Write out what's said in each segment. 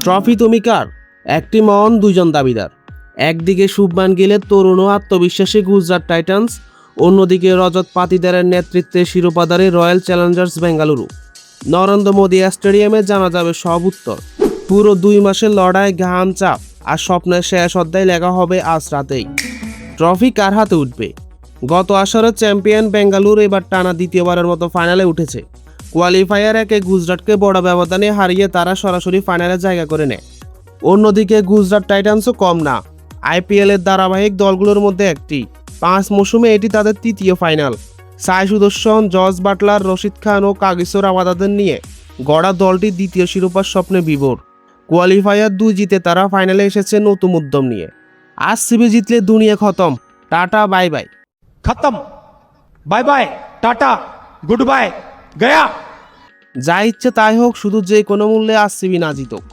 Trophy তুমি কার? একটি মন, দুজন দাবিদার। একদিকে শুভমান গিলের তরুণ ও আত্মবিশ্বাসী গুজরাট টাইটান্স, অন্যদিকে রজত পাতিদারের নেতৃত্বে শিরোপাধারী রয়্যাল চ্যালেঞ্জার্স বেঙ্গালুরু। নরেন্দ্র মোদী স্টেডিয়ামে জানা যাবে সব উত্তর। পুরো 2 মাসের লড়াই, ঘাম, চাপ আর স্বপ্নের শেষ অধ্যায় লেখা হবে আজ রাতেই। ট্রফি কার হাতে উঠবে? গত আসরের চ্যাম্পিয়ন বেঙ্গালুরু এবার টানা দ্বিতীয়বারের মতো ফাইনালে উঠেছে। কোয়ালিফায়ার একে গুজরাটকে বড় ব্যবধানে হারিয়ে তারা সরাসরি ফাইনালে জায়গা করে নেয়। অন্যদিকে গুজরাট টাইটান্সও কম না, আইপিএলের ধারাবাহিক দলগুলোর মধ্যে একটি। 5 মৌসুমে এটি তাদের তৃতীয় ফাইনাল। সাই সুদর্শন, জস বাটলার, রশিদ খান ও কাগিসো রাবাদাদের নিয়ে গড়া দলটি দ্বিতীয় শিরোপার স্বপ্নে বিভোর। কোয়ালিফায়ার 2 জিতে তারা ফাইনালে এসেছে নতুন উদ্যম নিয়ে। আরসিবি জিতলে দুনিয়া খতম, টাটা বাই বাই। खत्म, bye bye, tata, goodbye, गया। যা ইচ্ছে তাই হোক, শুধু যে কোনো মূল্যে আরসিবি না জিতুক।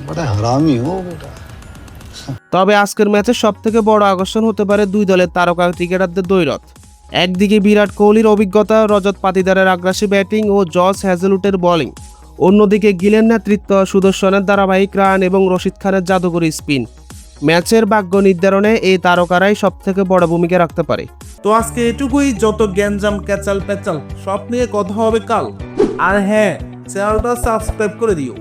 बड़ा हरामी हो बेटा। তবে আজকের ম্যাচের সবথেকে বড় আকর্ষণ হতে পারে 2 দলের তারকা ক্রিকেটারদের দ্বৈরথ। একদিকে বিরাট কোহলির অভিজ্ঞতা, রজত পাতিদারের আগ্রাসী ব্যাটিং ও জস হ্যাজেলউডের বোলিং। অন্যদিকে গিলের নেতৃত্ব, সুদর্শনের ধারাবাহিক রান এবং রশিদ খানের জাদুকরী স্পিন। ম্যাচের ভাগ্য নির্ধারণে এই তারকারাই সবথেকে বড় ভূমিকা রাখতে পারে। তো আজকে এটুকুই। যত গ্যাঞ্জাম ক্যাচাল প্যাচাল সব নিয়ে কথা হবে কাল। আর হ্যাঁ, চ্যানেলটা সাবস্ক্রাইব করে দিও।